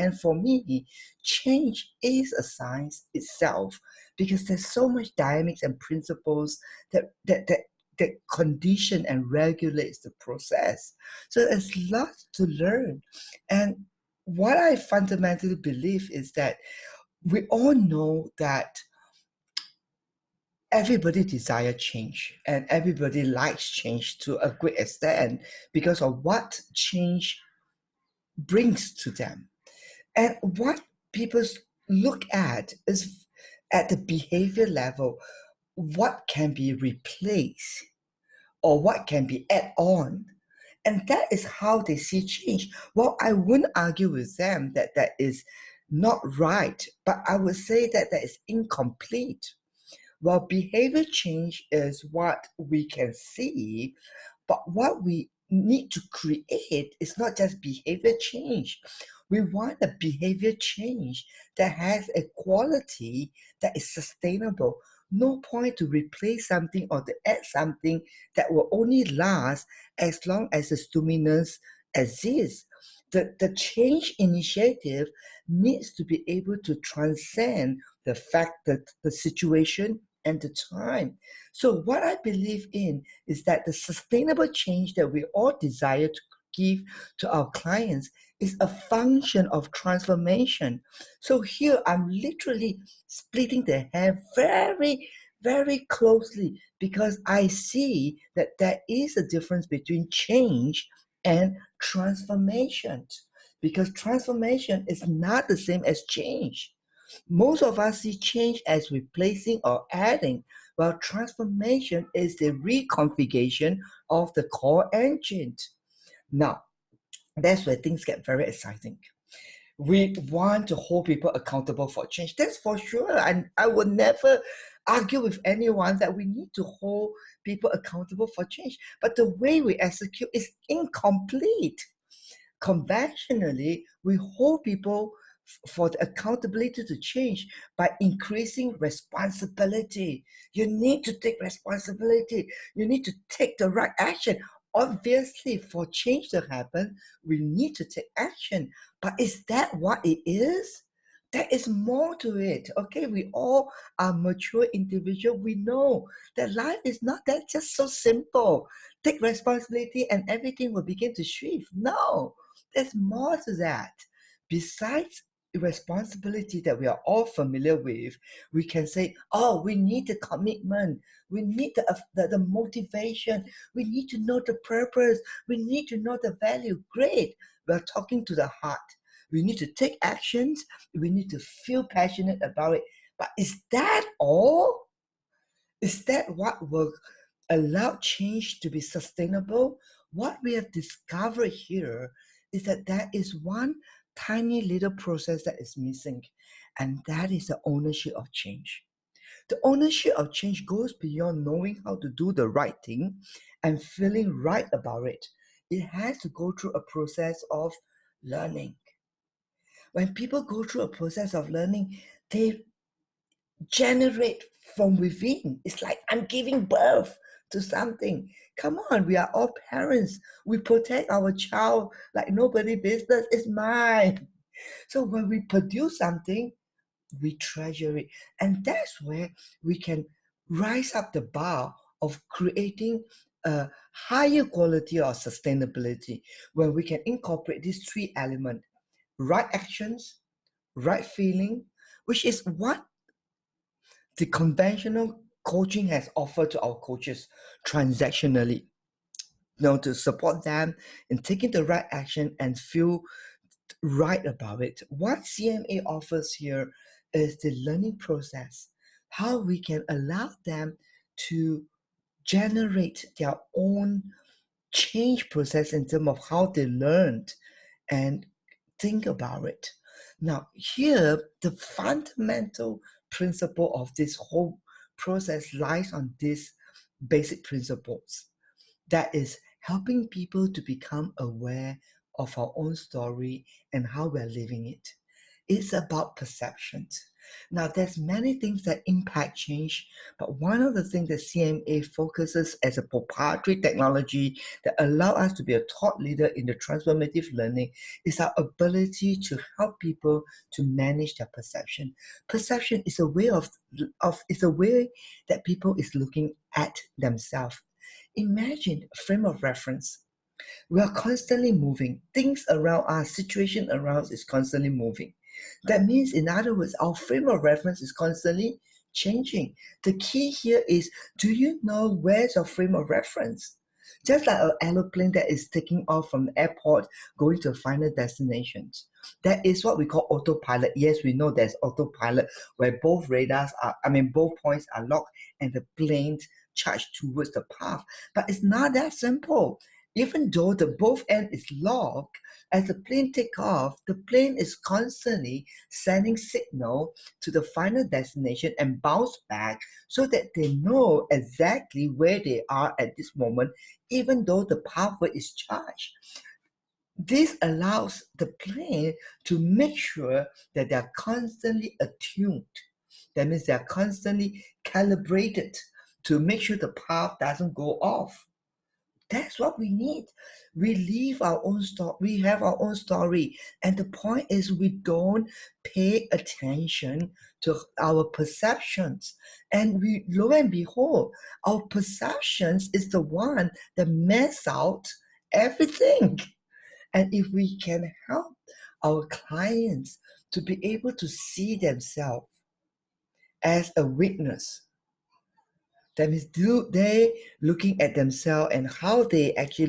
And for me, change is a science itself because there's so much dynamics and principles that condition and regulates the process. So there's lots to learn. And what I fundamentally believe is that we all know that everybody desire change and everybody likes change to a great extent because of what change brings to them. And what people look at is at the behavior level, what can be replaced or what can be added on. And that is how they see change. Well, I wouldn't argue with them that that is not right, but I would say that that is incomplete. Well, behavior change is what we can see, but what we need to create is not just behavior change. We want a behavior change that has a quality that is sustainable. No point to replace something or to add something that will only last as long as the stimulus exists. The change initiative needs to be able to transcend the fact that the situation and the time. So what I believe in is that the sustainable change that we all desire to give to our clients is a function of transformation. So here I'm literally splitting the hair very, very closely because I see that there is a difference between change and transformation. Because transformation is not the same as change. Most of us see change as replacing or adding, while transformation is the reconfiguration of the core engine. Now, that's where things get very exciting. We want to hold people accountable for change. That's for sure. And I would never argue with anyone that we need to hold people accountable for change. But the way we execute is incomplete. Conventionally, we hold people for the accountability to change by increasing responsibility. You need to take responsibility. You need to take the right action. Obviously, for change to happen, we need to take action. But is that what it is? There is more to it. Okay, we all are mature individuals. We know that life is not that just so simple. Take responsibility and everything will begin to shift. No, there's more to that. Besides responsibility that we are all familiar with, we can say, oh, we need the commitment, we need the motivation, we need to know the purpose, we need to know the value. Great, we're talking to the heart. We need to take actions, we need to feel passionate about it. But is that all? Is that what will allow change to be sustainable? What we have discovered here is that there is one tiny little process that is missing, and that is the ownership of change. The ownership of change goes beyond knowing how to do the right thing and feeling right about it. It has to go through a process of learning. When people go through a process of learning, they generate from within. It's like I'm giving birth to something. Come on, we are all parents. We protect our child like nobody business. It's mine. So when we produce something, we treasure it. And that's where we can rise up the bar of creating a higher quality of sustainability, where we can incorporate these three elements: right actions, right feeling, which is what the conventional coaching has offered to our coaches transactionally, to support them in taking the right action and feel right about it. What CMA offers here is the learning process, how we can allow them to generate their own change process in terms of how they learned and think about it. Now, here, the fundamental principle of this whole process lies on these basic principles. That is helping people to become aware of our own story and how we're living it. It's about perceptions. Now, there's many things that impact change, but one of the things that CMA focuses as a proprietary technology that allow us to be a thought leader in the transformative learning is our ability to help people to manage their perception. Perception is a way is a way that people is looking at themselves. Imagine a frame of reference. We are constantly moving. Things around us, situation around us is constantly moving. That means, in other words, our frame of reference is constantly changing. The key here is, do you know where's your frame of reference? Just like an aeroplane that is taking off from the airport, going to a final destination. That is what we call autopilot. Yes, we know there's autopilot where both points are locked and the plane charged towards the path. But it's not that simple. Even though the both end is locked, as the plane take off, the plane is constantly sending signal to the final destination and bounce back so that they know exactly where they are at this moment, even though the pathway is charged. This allows the plane to make sure that they are constantly attuned. That means they are constantly calibrated to make sure the path doesn't go off. That's what we need. We live our own story. We have our own story. And the point is we don't pay attention to our perceptions. And we lo and behold, our perceptions is the one that mess out everything. And if we can help our clients to be able to see themselves as a witness, that means do they looking at themselves and how they actually